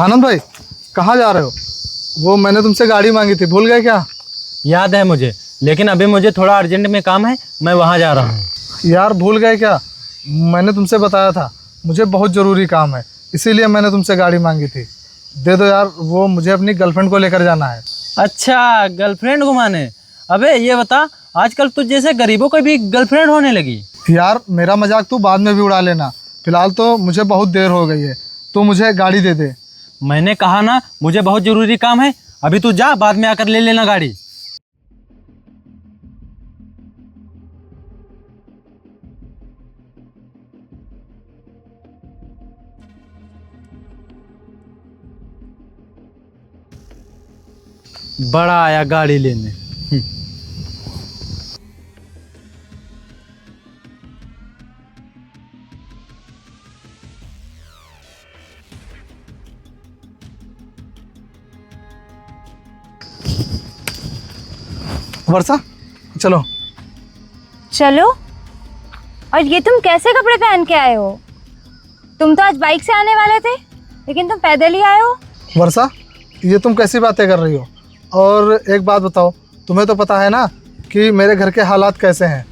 आनंद भाई, कहाँ जा रहे हो? वो मैंने तुमसे गाड़ी मांगी थी, भूल गए क्या? याद है मुझे, लेकिन अभी मुझे थोड़ा अर्जेंट में काम है, मैं वहाँ जा रहा हूँ। यार भूल गए क्या? मैंने तुमसे बताया था मुझे बहुत ज़रूरी काम है, इसीलिए मैंने तुमसे गाड़ी मांगी थी। दे दो यार, वो मुझे अपनी गर्लफ्रेंड को लेकर जाना है। अच्छा, गर्लफ्रेंड घुमाने? अबे ये बता, आजकल तुझ जैसे गरीबों को भी गर्लफ्रेंड होने लगी? यार मेरा मजाक तू बाद में भी उड़ा लेना, फिलहाल तो मुझे बहुत देर हो गई है, तो मुझे गाड़ी दे दे। मैंने कहा ना, मुझे बहुत ज़रूरी काम है। अभी तू जा, बाद में आकर ले लेना गाड़ी। बड़ा आया गाड़ी लेने। वर्षा, चलो। चलो? और ये तुम कैसे कपड़े पहन के आए हो? तुम तो आज बाइक से आने वाले थे, लेकिन तुम पैदल ही आए हो। वर्षा, ये तुम कैसी बातें कर रही हो? और एक बात बताओ, तुम्हें तो पता है ना कि मेरे घर के हालात कैसे हैं।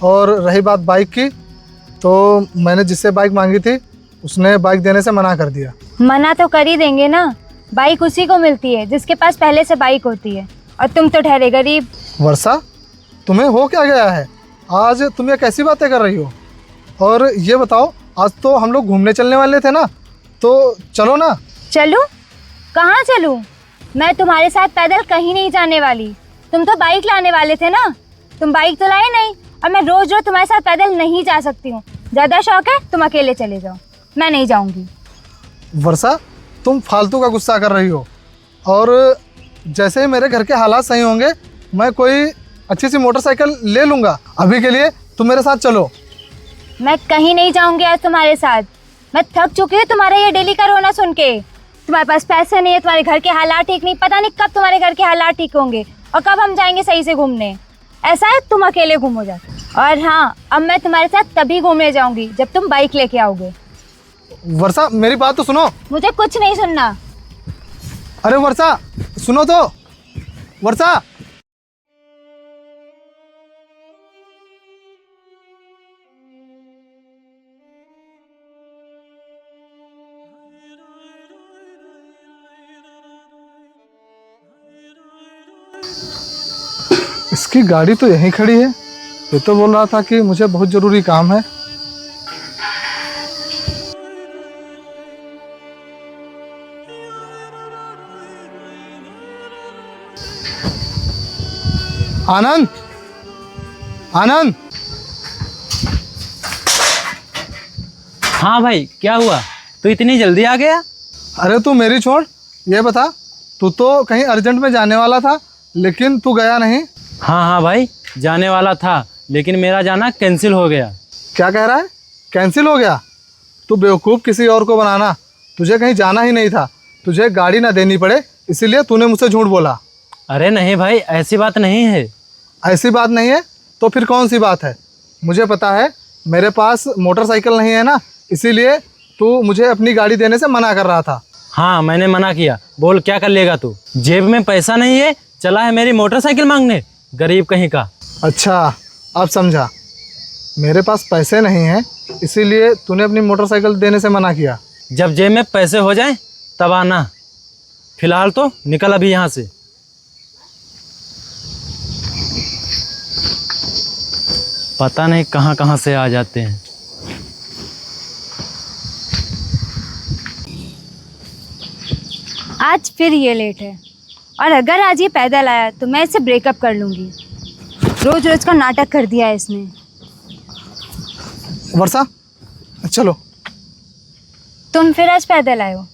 और रही बात बाइक की, तो मैंने जिससे बाइक मांगी थी उसने बाइक देने से मना कर दिया। मना तो कर ही देंगे ना, बाइक उसी को मिलती है जिसके पास पहले से बाइक होती है, और तुम तो ठहरे गरीब। वर्षा, तुम्हें हो क्या गया है? आज तुम ये कैसी बातें कर रही हो? और ये बताओ, आज तो हम लोग घूमने चलने वाले थे ना, तो चलो ना। चलूं? कहाँ चलूं? मैं तुम्हारे साथ पैदल कहीं नहीं जाने वाली। तुम तो बाइक लाने वाले थे ना, तुम बाइक तो लाए नहीं, और मैं रोज रोज तुम्हारे साथ पैदल नहीं जा सकती हूँ। ज़्यादा शौक है तुम अकेले चले जाओ, मैं नहीं जाऊँगी। वर्षा, तुम फालतू का गुस्सा कर रही हो। और जैसे ही मेरे घर के हालात सही होंगे, मैं कोई अच्छी सी मोटरसाइकिल ले लूँगा। अभी के लिए तुम मेरे साथ चलो। मैं कहीं नहीं जाऊंगी आज तुम्हारे साथ। मैं थक चुकी हूँ तुम्हारा ये डेली का रोना सुन के। तुम्हारे पास पैसे नहीं है, तुम्हारे घर के हालात ठीक नहीं, पता नहीं कब तुम्हारे घर के हालात ठीक होंगे और कब हम जाएंगे सही से घूमने। ऐसा है तुम अकेले घूमो जा। और हाँ, अब मैं तुम्हारे साथ तभी घूमने जाऊंगी जब तुम बाइक लेके आओगे। वर्षा, मेरी बात तो सुनो। मुझे कुछ नहीं सुनना। अरे वर्षा, सुनो तो। वर्षा, इसकी गाड़ी तो यहीं खड़ी है। ये तो बोल रहा था कि मुझे बहुत ज़रूरी काम है। आनंद, आनंद। हाँ भाई, क्या हुआ? तू इतनी जल्दी आ गया? अरे तू मेरी छोड़, ये बता, तू तो कहीं अर्जेंट में जाने वाला था, लेकिन तू गया नहीं। हाँ हाँ भाई, जाने वाला था, लेकिन मेरा जाना कैंसिल हो गया। क्या कह रहा है? कैंसिल हो गया? तू बेवकूफ़ किसी और को बनाना। तुझे कहीं जाना ही नहीं था, तुझे गाड़ी ना देनी पड़े, इसीलिए तूने मुझसे झूठ बोला। अरे नहीं भाई, ऐसी बात नहीं है। ऐसी बात नहीं है तो फिर कौन सी बात है? मुझे पता है, मेरे पास मोटरसाइकिल नहीं है ना, इसीलिए तू मुझे अपनी गाड़ी देने से मना कर रहा था। हाँ, मैंने मना किया। बोल क्या कर लेगा तू? जेब में पैसा नहीं है, चला है मेरी मोटरसाइकिल मांगने, गरीब कहीं का। अच्छा, अब समझा। मेरे पास पैसे नहीं हैं, इसीलिए तूने अपनी मोटरसाइकिल देने से मना किया। जब जेब में पैसे हो जाए तब आना, फिलहाल तो निकल अभी यहाँ से। पता नहीं कहाँ कहाँ से आ जाते हैं। आज फिर ये लेट है, और अगर आज ये पैदल आया तो मैं इससे ब्रेकअप कर लूँगी। रोज रोज का नाटक कर दिया है इसने। वर्षा, चलो। तुम फिर आज पैदल आए हो,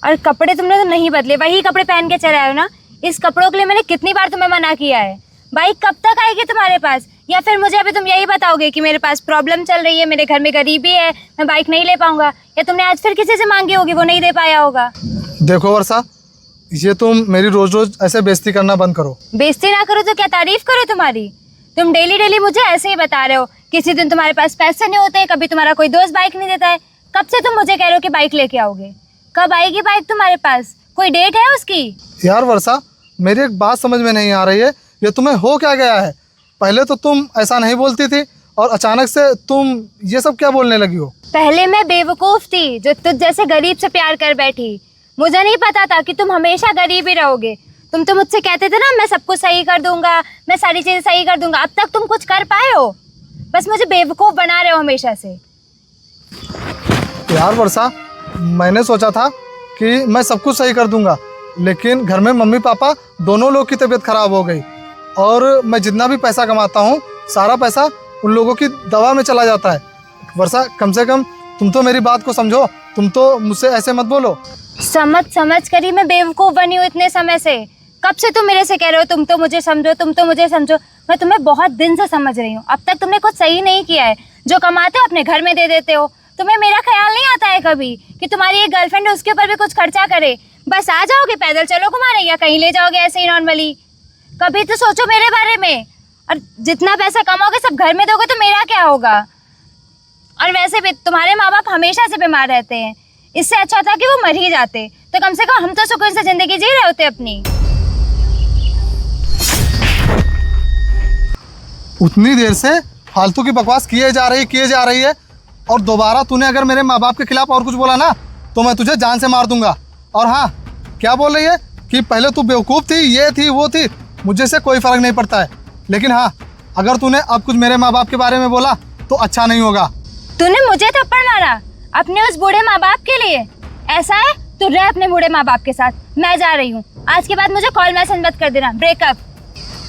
और कपड़े तुमने तो नहीं बदले, वही कपड़े पहन के चले आए हो ना। इस कपड़ों के लिए मैंने कितनी बार तुम्हें मना किया है। बाइक कब तक आएगी तुम्हारे पास? या फिर मुझे अभी तुम यही बताओगे कि मेरे पास प्रॉब्लम चल रही है, मेरे घर में गरीबी है, मैं बाइक नहीं ले पाऊंगा? या तुमने आज फिर किसी से मांगी होगी, वो नहीं दे पाया होगा? देखो वर्षा, ये तुम मेरी रोज रोज ऐसे बेइज्जती करना बंद करो। बेइज्जती ना करो तो क्या तारीफ करो तुम्हारी? तुम डेली डेली मुझे ऐसे ही बता रहे हो। किसी दिन तुम्हारे पास पैसे नहीं होते, कभी तुम्हारा कोई दोस्त बाइक नहीं देता है। कब से तुम मुझे कह रहे हो कि बाइक लेके आओगे? कब आएगी बाइक तुम्हारे पास? कोई डेट है उसकी? यार वर्षा, मेरी एक बात समझ में नहीं आ रही है, ये तुम्हें हो क्या गया है? पहले तो तुम ऐसा नहीं बोलती थी और अचानक से तुम ये सब क्या बोलने लगी हो? पहले मैं बेवकूफ़ थी जो तुझ जैसे गरीब से प्यार कर बैठी। मुझे नहीं पता था कि तुम हमेशा गरीब ही रहोगे। तुम तो मुझसे कहते थे ना, मैं सब कुछ सही कर दूंगा, मैं सारी चीज़ें सही कर दूंगा। अब तक तुम कुछ कर पाए हो? बस मुझे बेवकूफ़ बना रहे हो हमेशा से। यार वर्षा, मैंने सोचा था कि मैं सब कुछ सही कर दूंगा, लेकिन घर में मम्मी पापा दोनों लोग की तबीयत खराब हो गई और मैं जितना भी पैसा कमाता हूँ सारा पैसा उन लोगों की दवा में चला जाता है। वर्षा, कम से कम तुम तो मेरी बात को समझो, तुम तो मुझसे ऐसे मत बोलो। समझ कर ही मैं बेवकूफ़ बनी हूँ इतने समय से। कब से तुम मेरे से कह रहे हो तुम तो मुझे समझो, तुम तो मुझे समझो। मैं तुम्हें बहुत दिन से समझ रही हूँ। अब तक तुमने कुछ सही नहीं किया है। जो कमाते हो अपने घर में दे देते हो। तुम्हें मेरा ख्याल नहीं आता है कभी कि तुम्हारी एक गर्लफ्रेंड है, उसके ऊपर भी कुछ खर्चा करे? बस आ जाओगे, पैदल चलो घुमाने, या कहीं ले जाओगे ऐसे ही नॉर्मली? कभी तो सोचो मेरे बारे में। और जितना पैसा कमाओगे सब घर में दोगे तो मेरा क्या होगा? और वैसे भी तुम्हारे माँ बाप हमेशा से बीमार रहते हैं। इससे अच्छा था कि वो मर ही जाते, तो कम से कम हम तो सुकून से जिंदगी जी रहे होते अपनी। उतनी देर से फालतू की बकवास किए जा रही है और दोबारा तूने अगर मेरे माँ बाप के खिलाफ और कुछ बोला ना तो मैं तुझे जान से मार दूंगा। और हाँ, क्या बोल रही है कि पहले तू बेवकूफ़ थी, ये थी वो थी, मुझे से कोई फ़र्क नहीं पड़ता है। लेकिन हाँ, अगर तूने अब कुछ मेरे माँ बाप के बारे में बोला तो अच्छा नहीं होगा। तूने मुझे थप्पड़ मारा अपने उस बूढ़े माँ बाप के लिए? ऐसा है, तू रह अपने बूढ़े माँ बाप के साथ। मैं जा रही हूँ। आज के बाद मुझे कॉल मैसेज मत कर देना। ब्रेकअप।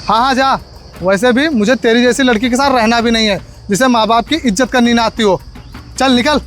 हाँ जा। वैसे भी मुझे तेरी जैसी लड़की के साथ रहना भी नहीं है जिसे माँ बाप की इज्जत करनी ना आती हो। चल निकल।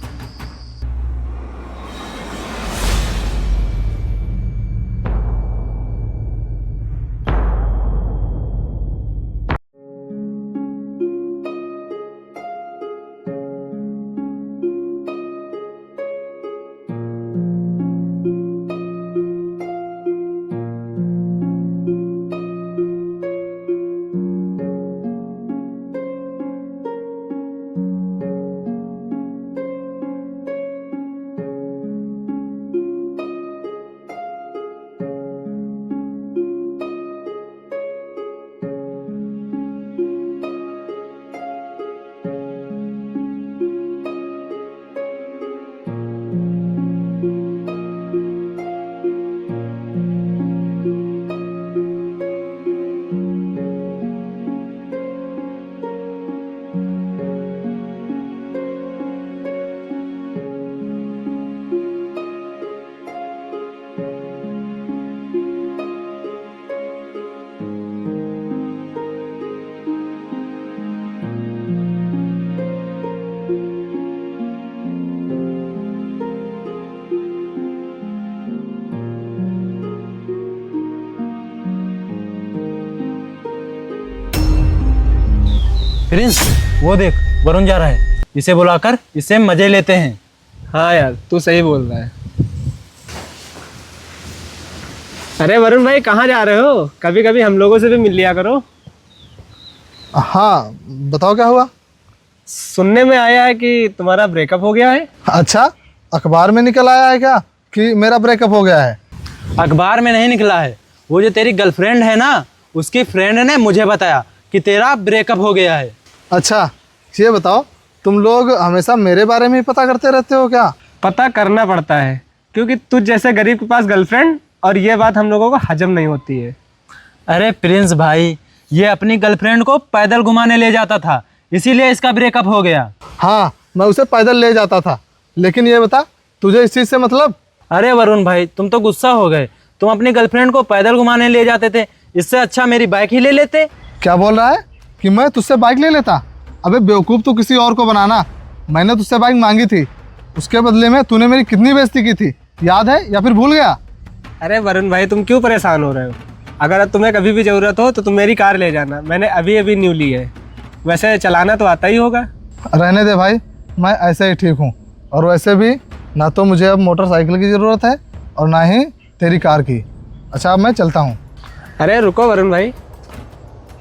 प्रिंस, वो देख वरुण जा रहा है। इसे बुलाकर इससे मजे लेते हैं। हाँ यार, तू सही बोल रहा है। अरे वरुण भाई, कहाँ जा रहे हो? कभी कभी हम लोगों से भी मिल लिया करो। हाँ बताओ क्या हुआ? सुनने में आया है कि तुम्हारा ब्रेकअप हो गया है। अच्छा, अखबार में निकल आया है क्या कि मेरा ब्रेकअप हो गया है? अखबार में नहीं निकला है, वो जो तेरी गर्लफ्रेंड है ना, उसकी फ्रेंड ने मुझे बताया कि तेरा ब्रेकअप हो गया है। अच्छा, ये बताओ, तुम लोग हमेशा मेरे बारे में ही पता करते रहते हो क्या? पता करना पड़ता है क्योंकि तुझ जैसे गरीब के पास गर्लफ्रेंड, और ये बात हम लोगों को हजम नहीं होती है। अरे प्रिंस भाई, ये अपनी गर्लफ्रेंड को पैदल घुमाने ले जाता था, इसीलिए इसका ब्रेकअप हो गया। हाँ, मैं उसे पैदल ले जाता था, लेकिन ये बता, तुझे इस चीज़ से मतलब? अरे वरुण भाई, तुम तो गुस्सा हो गए। तुम अपनी गर्लफ्रेंड को पैदल घुमाने ले जाते थे, इससे अच्छा मेरी बाइक ही ले लेते। क्या बोल रहा है कि मैं तुझसे बाइक ले लेता? अबे बेवकूफ़, तू किसी और को बनाना। मैंने तुझसे बाइक मांगी थी, उसके बदले में तूने मेरी कितनी बेइज्जती की थी, याद है या फिर भूल गया? अरे वरुण भाई, तुम क्यों परेशान हो रहे हो? अगर तुम्हें कभी भी ज़रूरत हो तो तुम मेरी कार ले जाना, मैंने अभी अभी न्यू ली है। वैसे चलाना तो आता ही होगा। रहने दे भाई, मैं ऐसे ही ठीक हूँ। और वैसे भी ना तो मुझे अब मोटरसाइकिल की ज़रूरत है और ना ही तेरी कार की। अच्छा, अब मैं चलता हूँ। अरे रुको वरुण भाई,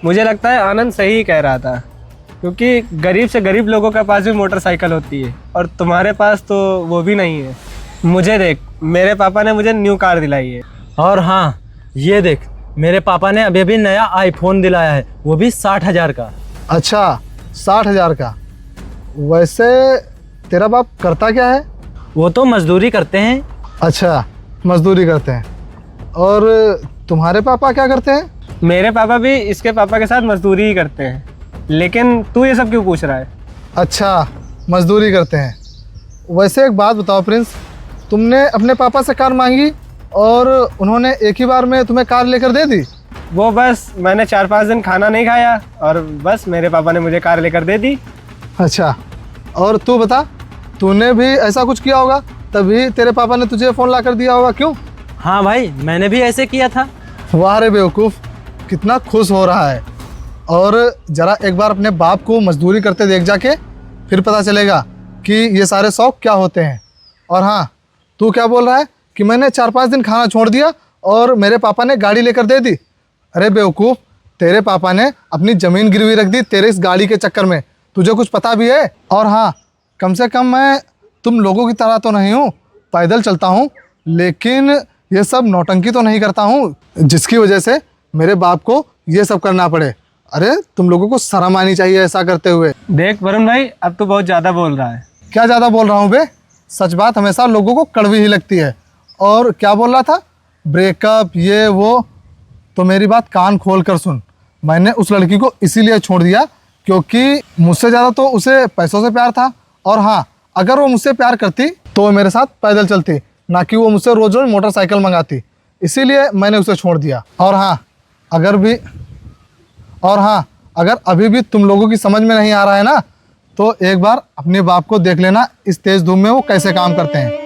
मुझे लगता है आनंद सही कह रहा था, क्योंकि गरीब से गरीब लोगों के पास भी मोटरसाइकिल होती है और तुम्हारे पास तो वो भी नहीं है। मुझे देख, मेरे पापा ने मुझे न्यू कार दिलाई है। और हाँ, ये देख, मेरे पापा ने अभी अभी नया आईफोन दिलाया है, वो भी 60,000 का। अच्छा, 60,000 का। वैसे तेरा बाप करता क्या है? वो तो मजदूरी करते हैं। अच्छा, मजदूरी करते हैं। और तुम्हारे पापा क्या करते हैं? मेरे पापा भी इसके पापा के साथ मजदूरी ही करते हैं। लेकिन तू ये सब क्यों पूछ रहा है? अच्छा, मजदूरी करते हैं। वैसे एक बात बताओ प्रिंस, तुमने अपने पापा से कार मांगी और उन्होंने एक ही बार में तुम्हें कार लेकर दे दी? वो बस मैंने 4-5 दिन खाना नहीं खाया और बस मेरे पापा ने मुझे कार लेकर दे दी। अच्छा, और तू बता, तूने भी ऐसा कुछ किया होगा तभी तेरे पापा ने तुझे फ़ोन ला कर दिया होगा, क्यों? हाँ भाई, मैंने भी ऐसे किया था। वाह रे बेवकूफ़, कितना खुश हो रहा है। और ज़रा एक बार अपने बाप को मजदूरी करते देख जाके, फिर पता चलेगा कि ये सारे शौक क्या होते हैं। और हाँ, तू क्या बोल रहा है कि मैंने 4-5 दिन खाना छोड़ दिया और मेरे पापा ने गाड़ी लेकर दे दी? अरे बेवकूफ़, तेरे पापा ने अपनी ज़मीन गिरवी रख दी तेरे इस गाड़ी के चक्कर में। तुझे कुछ पता भी है? और हाँ, कम से कम मैं तुम लोगों की तरह तो नहीं हूँ, पैदल चलता हूँ, लेकिन ये सब नौटंकी तो नहीं करता हूँ जिसकी वजह से मेरे बाप को ये सब करना पड़े। अरे तुम लोगों को शर्म आनी चाहिए ऐसा करते हुए। देख वरुण भाई, अब तो बहुत ज़्यादा बोल रहा है। क्या ज़्यादा बोल रहा हूँ बे? सच बात हमेशा लोगों को कड़वी ही लगती है। और क्या बोल रहा था? ब्रेकअप, ये वो। तो मेरी बात कान खोल कर सुन। मैंने उस लड़की को इसीलिए छोड़ दिया क्योंकि मुझसे ज़्यादा तो उसे पैसों से प्यार था। और हाँ, अगर वो मुझसे प्यार करती तो वो मेरे साथ पैदल चलती, ना कि वो मुझसे रोज़ रोज़ मोटरसाइकिल मंगाती। इसीलिए मैंने उसे छोड़ दिया। और हाँ, अगर अभी भी तुम लोगों की समझ में नहीं आ रहा है ना, तो एक बार अपने बाप को देख लेना इस तेज़ धूप में वो कैसे काम करते हैं।